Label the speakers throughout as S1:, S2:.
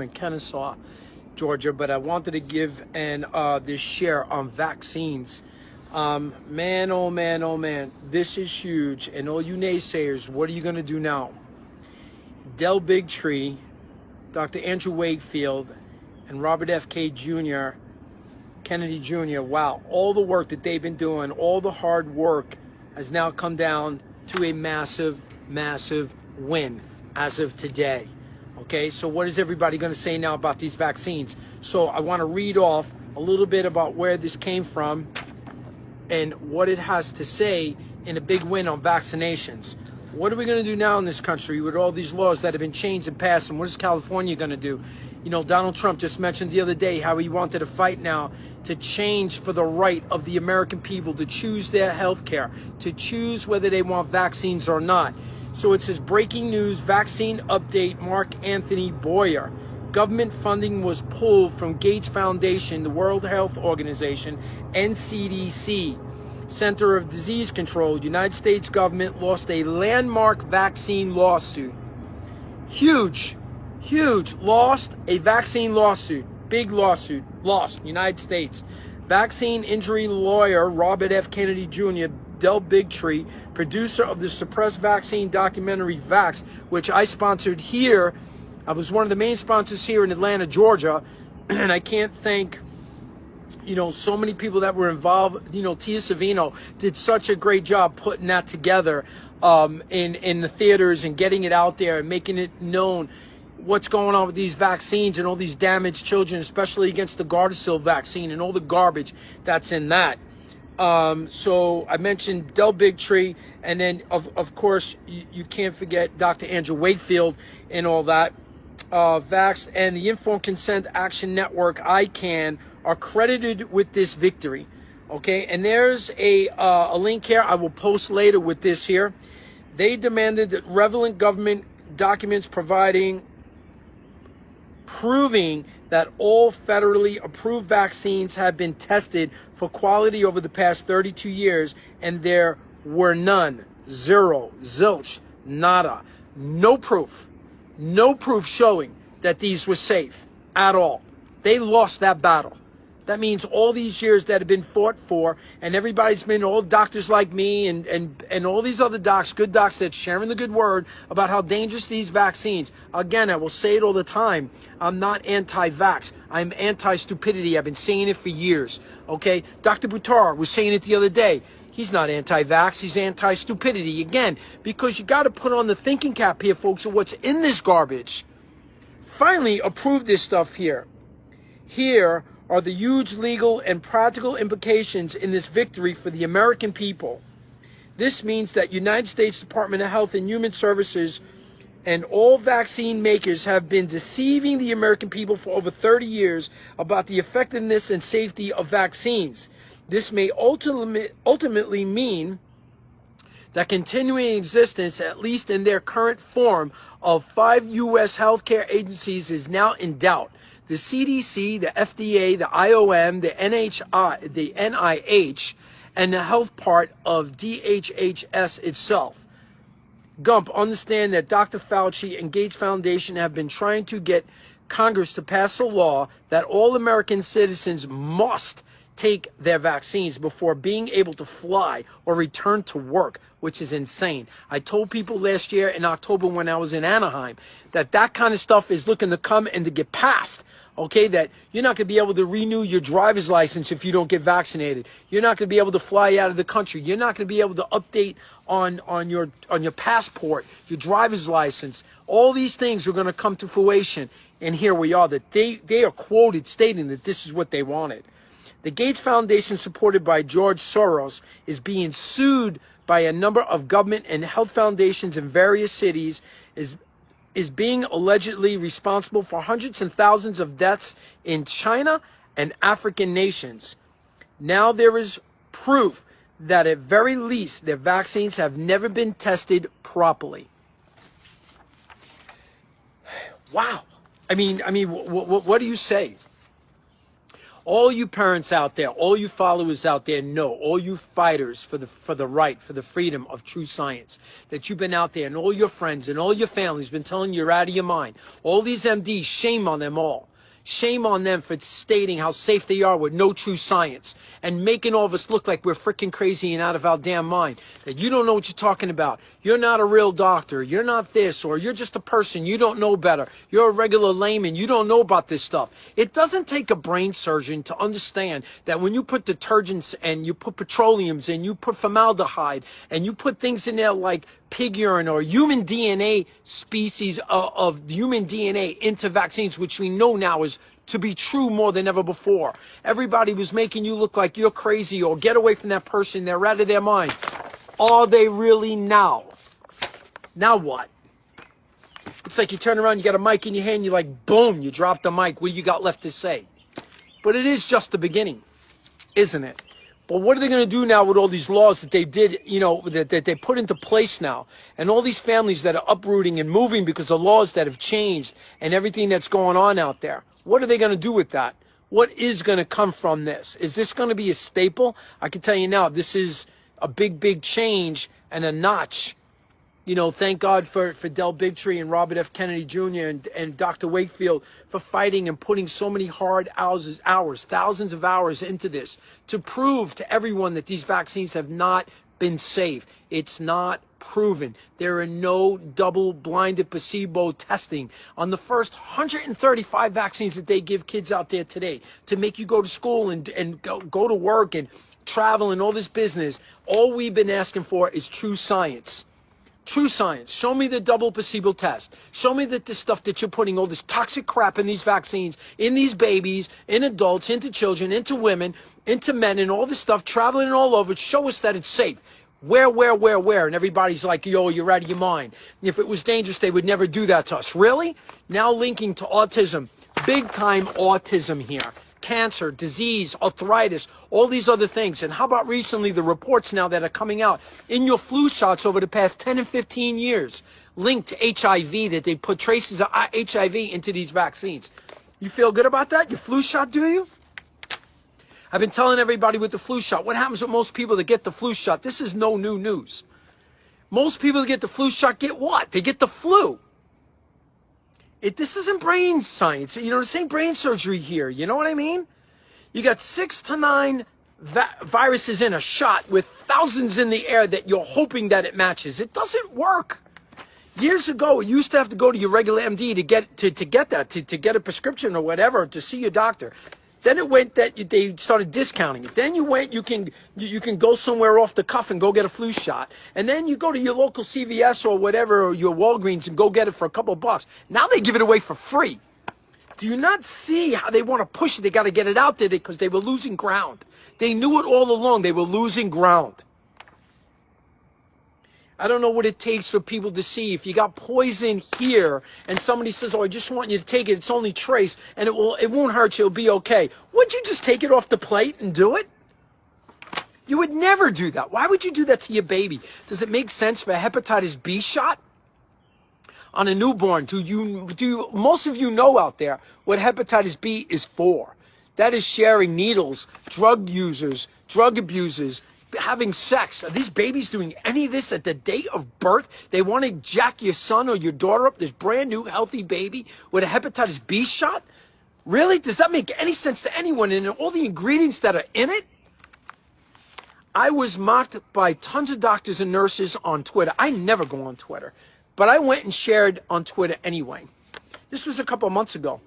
S1: in Kennesaw, Georgia, but I wanted to give this share on vaccines. Man, oh man, oh man, this is huge. And all you naysayers, what are you going to do now? Del Bigtree, Dr. Andrew Wakefield, and Robert F.K. Jr., Kennedy Jr., wow, all the work that they've been doing, all the hard work has now come down to a massive, massive win as of today. Okay, so what is everybody going to say now about these vaccines? So I want to read off a little bit about where this came from and what it has to say in a big win on vaccinations. What are we going to do now in this country with all these laws that have been changed and passed? And what is California going to do? You know, Donald Trump just mentioned the other day how he wanted to fight now to change for the right of the American people to choose their health care, to choose whether they want vaccines or not. So it says, breaking news, vaccine update, Mark Anthony Boyer. Government funding was pulled from Gates Foundation, the World Health Organization, and CDC. Center of Disease Control. United States government lost a landmark vaccine lawsuit. Huge, lost a vaccine lawsuit. Big lawsuit, lost, United States. Vaccine injury lawyer Robert F. Kennedy Jr., Del Bigtree, producer of the suppressed vaccine documentary Vaxxed, which I sponsored here. I was one of the main sponsors here in Atlanta, Georgia, and I can't thank, so many people that were involved. Tia Savino did such a great job putting that together in the theaters and getting it out there and making it known what's going on with these vaccines and all these damaged children, especially against the Gardasil vaccine and all the garbage that's in that. So I mentioned Del Bigtree, and then of course you can't forget Dr. Andrew Wakefield and all that. Vax and the Informed Consent Action Network, ICANN, are credited with this victory. Okay, and there's a link here I will post later with this here. They demanded that relevant government documents proving that all federally approved vaccines have been tested for quality over the past 32 years, and there were none. Zero. Zilch. Nada. No proof showing that these were safe at all. They lost that battle. That means all these years that have been fought for, and everybody's been, all doctors like me and all these other docs, good docs that's sharing the good word about how dangerous these vaccines. Again, I will say it all the time. I'm not anti-vax. I'm anti-stupidity. I've been saying it for years. Okay? Dr. Buttar was saying it the other day. He's not anti-vax. He's anti-stupidity. Again, because you got to put on the thinking cap here, folks, of what's in this garbage. Finally, approve this stuff here. Here are the huge legal and practical implications in this victory for the American people. This means that United States Department of Health and Human Services and all vaccine makers have been deceiving the American people for over 30 years about the effectiveness and safety of vaccines. This may ultimately mean that continuing existence, at least in their current form, of 5 U.S. healthcare agencies is now in doubt. The CDC, the FDA, the IOM, the NIH, and the health part of DHHS itself. Gump, understand that Dr. Fauci and Gates Foundation have been trying to get Congress to pass a law that all American citizens must take their vaccines before being able to fly or return to work, which is insane. I told people last year in October when I was in Anaheim that kind of stuff is looking to come and to get passed. Okay, that you're not going to be able to renew your driver's license if you don't get vaccinated. You're not going to be able to fly out of the country. You're not going to be able to update on your passport, your driver's license. All these things are going to come to fruition, and here we are. That they are quoted stating that this is what they wanted. The Gates Foundation, supported by George Soros, is being sued by a number of government and health foundations in various cities, is being allegedly responsible for hundreds and thousands of deaths in China and African nations. Now there is proof that at very least their vaccines have never been tested properly. Wow. I mean, what do you say? All you parents out there, all you followers out there know, all you fighters for the right, for the freedom of true science, that you've been out there, and all your friends and all your families been telling you you're out of your mind. All these MDs, shame on them all. Shame on them for stating how safe they are with no true science and making all of us look like we're freaking crazy and out of our damn mind. That you don't know what you're talking about. You're not a real doctor. You're not this, or you're just a person. You don't know better. You're a regular layman. You don't know about this stuff. It doesn't take a brain surgeon to understand that when you put detergents and you put petroleums and you put formaldehyde and you put things in there like pig urine or human DNA, species of human DNA into vaccines, which we know now is to be true more than ever before. Everybody was making you look like you're crazy or get away from that person. They're out of their mind. Are they really now? Now what? It's like you turn around, you got a mic in your hand, you're like, boom, you drop the mic. What do you got left to say? But it is just the beginning, isn't it? But what are they going to do now with all these laws that they did, you know, that they put into place now? And all these families that are uprooting and moving because of laws that have changed and everything that's going on out there. What are they going to do with that? What is going to come from this? Is this going to be a staple? I can tell you now, this is a big, big change and a notch. You know, thank God for Del Bigtree and Robert F. Kennedy Jr. and Dr. Wakefield for fighting and putting so many hard hours, thousands of hours into this to prove to everyone that these vaccines have not been safe. It's not proven. There are no double-blinded placebo testing on the first 135 vaccines that they give kids out there today to make you go to school and go to work and travel and all this business. All we've been asking for is true science. True science. Show me the double placebo test. Show me that this stuff that you're putting, all this toxic crap in these vaccines, in these babies, in adults, into children, into women, into men, and all this stuff traveling all over. Show us that it's safe. Where? And everybody's like, yo, you're out of your mind. If it was dangerous, they would never do that to us. Really? Now linking to autism. Big time autism here. Cancer, disease, arthritis, all these other things. And how about recently the reports now that are coming out in your flu shots over the past 10 and 15 years linked to HIV, that they put traces of HIV into these vaccines. You feel good about that? Your flu shot, do you? I've been telling everybody with the flu shot, what happens with most people that get the flu shot? This is no new news. Most people that get the flu shot get what? They get the flu. This isn't brain science. You know, this ain't brain surgery here. You know what I mean? You got 6 to 9 viruses in a shot with thousands in the air that you're hoping that it matches. It doesn't work. Years ago, you used to have to go to your regular MD to get a prescription or whatever, to see your doctor. Then it went that they started discounting it. Then you can go somewhere off the cuff and go get a flu shot. And then you go to your local CVS or whatever, or your Walgreens, and go get it for a couple of bucks. Now they give it away for free. Do you not see how they want to push it? They got to get it out there because they were losing ground. They knew it all along. They were losing ground. I don't know what it takes for people to see. If you got poison here and somebody says, oh, I just want you to take it, it's only trace, and it won't hurt you, it'll be okay. Would you just take it off the plate and do it? You would never do that. Why would you do that to your baby? Does it make sense for a hepatitis B shot on a newborn? Most of you know out there what hepatitis B is for. That is sharing needles, drug users, drug abusers, having sex. Are these babies doing any of this at the date of birth? They want to jack your son or your daughter up, this brand new healthy baby, with a hepatitis B shot? Really? Does that make any sense to anyone? And all the ingredients that are in it? I was mocked by tons of doctors and nurses on Twitter. I never go on Twitter, but I went and shared on Twitter anyway. This was a couple of months ago.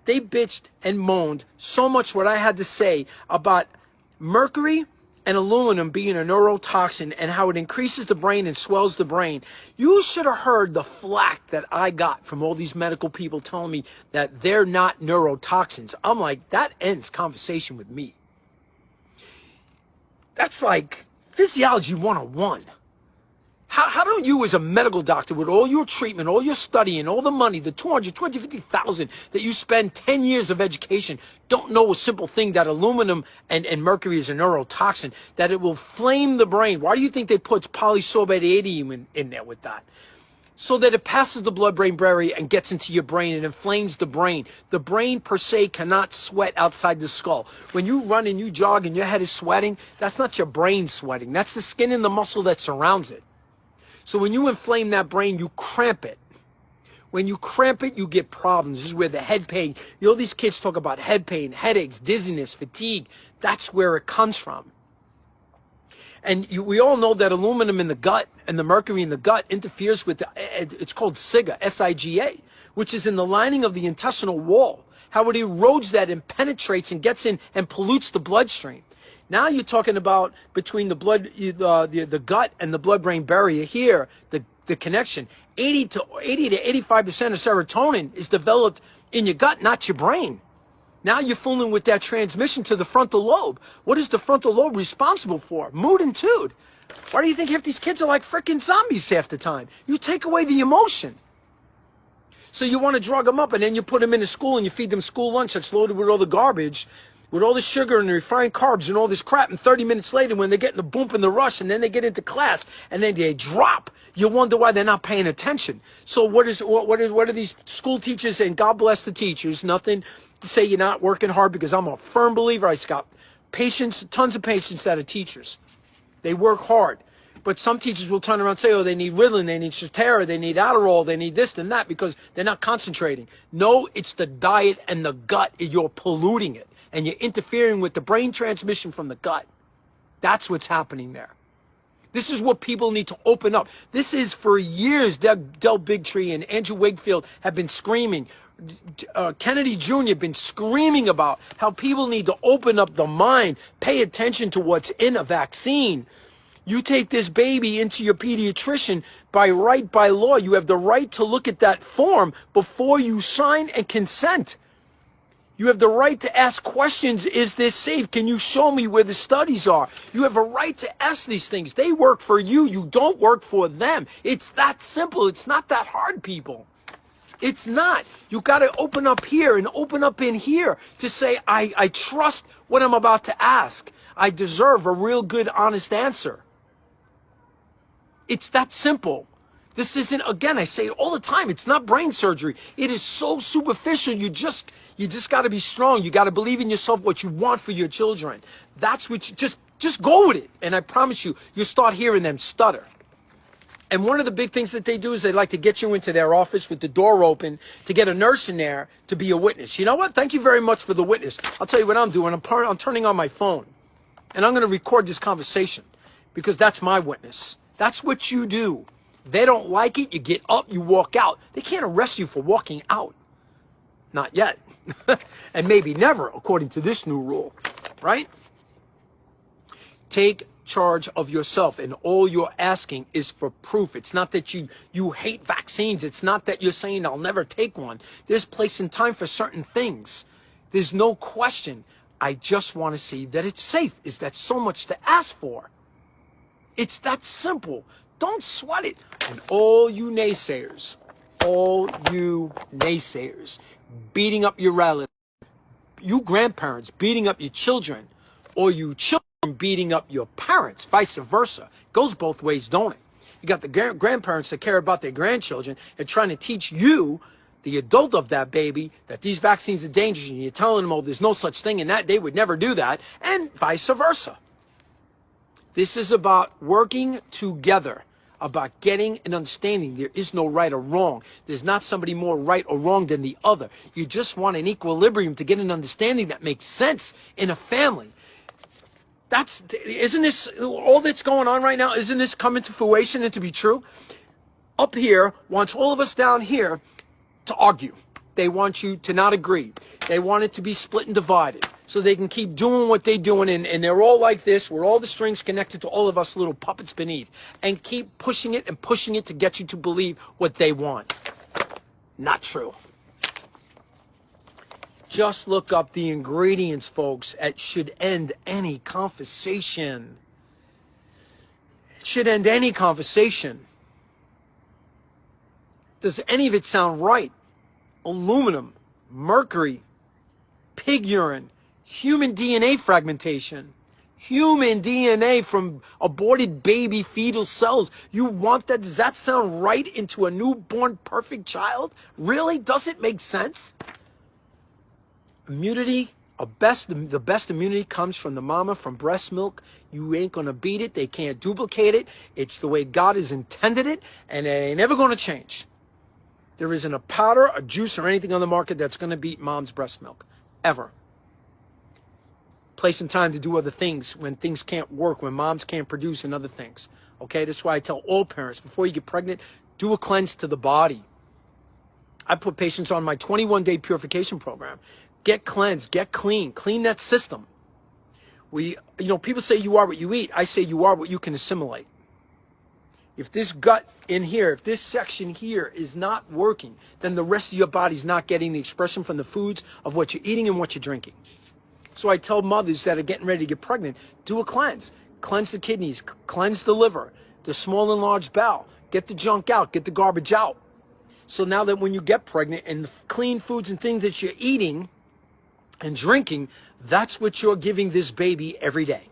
S1: They bitched and moaned so much what I had to say about mercury and aluminum being a neurotoxin and how it increases the brain and swells the brain. You should have heard the flack that I got from all these medical people telling me that they're not neurotoxins. I'm like, that ends conversation with me. That's like physiology 101. How don't you, as a medical doctor, with all your treatment, all your studying, all the money, the $250,000 that you spend 10 years of education, don't know a simple thing that aluminum and mercury is a neurotoxin, that it will flame the brain? Why do you think they put polysorbate 80 in there with that? so that it passes the blood-brain barrier and gets into your brain and inflames the brain. The brain per se cannot sweat outside the skull. When you run and you jog and your head is sweating, that's not your brain sweating. That's the skin and the muscle that surrounds it. So when you inflame that brain, you cramp it. When you cramp it, you get problems. This is where the head pain, you know, these kids talk about head pain, headaches, dizziness, fatigue. That's where it comes from. And we all know that aluminum in the gut and the mercury in the gut interferes with it's called SIGA, S-I-G-A, which is in the lining of the intestinal wall. How it erodes that and penetrates and gets in and pollutes the bloodstream. Now you're talking about between the gut and the blood-brain barrier here, the connection. 80 to 85% of serotonin is developed in your gut, not your brain. Now you're fooling with that transmission to the frontal lobe. What is the frontal lobe responsible for? Mood and tude. Why do you think half these kids are like freaking zombies half the time? You take away the emotion. So you want to drug them up, and then you put them into school and you feed them school lunch that's loaded with all the garbage, with all the sugar and the refined carbs and all this crap. And 30 minutes later, when they're getting the boom and the rush, and then they get into class and then they drop, you wonder why they're not paying attention. So what are these school teachers, and God bless the teachers, nothing to say you're not working hard, because I'm a firm believer. I got patience, tons of patience out of teachers. They work hard. But some teachers will turn around and say, oh, they need Ritalin, they need Strattera, they need Adderall, they need this and that, because they're not concentrating. No, it's the diet and the gut. You're polluting it, and you're interfering with the brain transmission from the gut. That's what's happening there. This is what people need to open up. This is, for years, Del Bigtree and Andrew Wakefield have been screaming. Kennedy Jr. been screaming about how people need to open up the mind, pay attention to what's in a vaccine. You take this baby into your pediatrician by law. You have the right to look at that form before you sign and consent. You have the right to ask questions. Is this safe? Can you show me where the studies are? You have a right to ask these things. They work for you. You don't work for them. It's that simple. It's not that hard, people. It's not. You got to open up here and open up in here to say, I trust what I'm about to ask. I deserve a real good, honest answer. It's that simple. This isn't, again, I say it all the time, it's not brain surgery. It is so superficial. You just got to be strong. You got to believe in yourself, what you want for your children. That's what you, just go with it. And I promise you, you'll start hearing them stutter. And one of the big things that they do is they like to get you into their office with the door open to get a nurse in there to be a witness. You know what? Thank you very much for the witness. I'll tell you what I'm doing. I'm turning on my phone, and I'm going to record this conversation, because that's my witness. That's what you do. They don't like it. You get up, you walk out. They can't arrest you for walking out. Not yet. And maybe never, according to this new rule. Right? Take charge of yourself, and all you're asking is for proof. It's not that you hate vaccines. It's not that you're saying I'll never take one. There's place and time for certain things. There's no question. I just want to see that it's safe. Is that so much to ask for? It's that simple. Don't sweat it. And all you naysayers, beating up your relatives, you grandparents beating up your children, or you children beating up your parents, vice versa. Goes both ways, don't it? You got the grandparents that care about their grandchildren and trying to teach you, the adult of that baby, that these vaccines are dangerous, and you're telling them, oh, there's no such thing, and that they would never do that, and vice versa. This is about working together, about getting an understanding. There is no right or wrong. There's not somebody more right or wrong than the other. You just want an equilibrium to get an understanding that makes sense in a family. Isn't this, all that's going on right now, isn't this coming to fruition and to be true? Up here wants all of us down here to argue. They want you to not agree. They want it to be split and divided, so they can keep doing what they're doing, and they're all like this, where all the strings connected to all of us little puppets beneath, and keep pushing it to get you to believe what they want. Not true. Just look up the ingredients, folks. It should end any conversation. It should end any conversation. Does any of it sound right? Aluminum, mercury, pig urine, human DNA fragmentation, Human DNA from aborted baby fetal cells. You want that? Does that sound right into a newborn perfect child? Really? Does it make sense? Immunity, the best immunity comes from the mama, from breast milk. You ain't going to beat it. They can't duplicate it. It's the way God has intended it, and it ain't never going to change. There isn't a powder, a juice, or anything on the market that's going to beat mom's breast milk. Ever. Place and time to do other things when things can't work, when moms can't produce and other things. Okay, that's why I tell all parents, before you get pregnant, do a cleanse to the body. I put patients on my 21-day purification program. Get cleansed, get clean, clean that system. People say you are what you eat. I say you are what you can assimilate. If this gut in here, if this section here is not working, then the rest of your body's not getting the expression from the foods of what you're eating and what you're drinking. So I tell mothers that are getting ready to get pregnant, do a cleanse. Cleanse the kidneys, cleanse the liver, the small and large bowel. Get the junk out, get the garbage out. So now that when you get pregnant and the clean foods and things that you're eating and drinking, that's what you're giving this baby every day.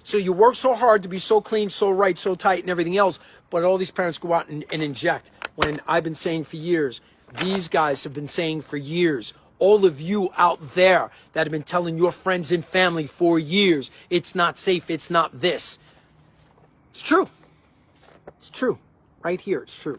S1: So you work so hard to be so clean, so right, so tight and everything else, but all these parents go out and inject. When I've been saying for years, these guys have been saying for years, all of you out there that have been telling your friends and family for years, it's not safe, it's not this. It's true. It's true. Right here, it's true.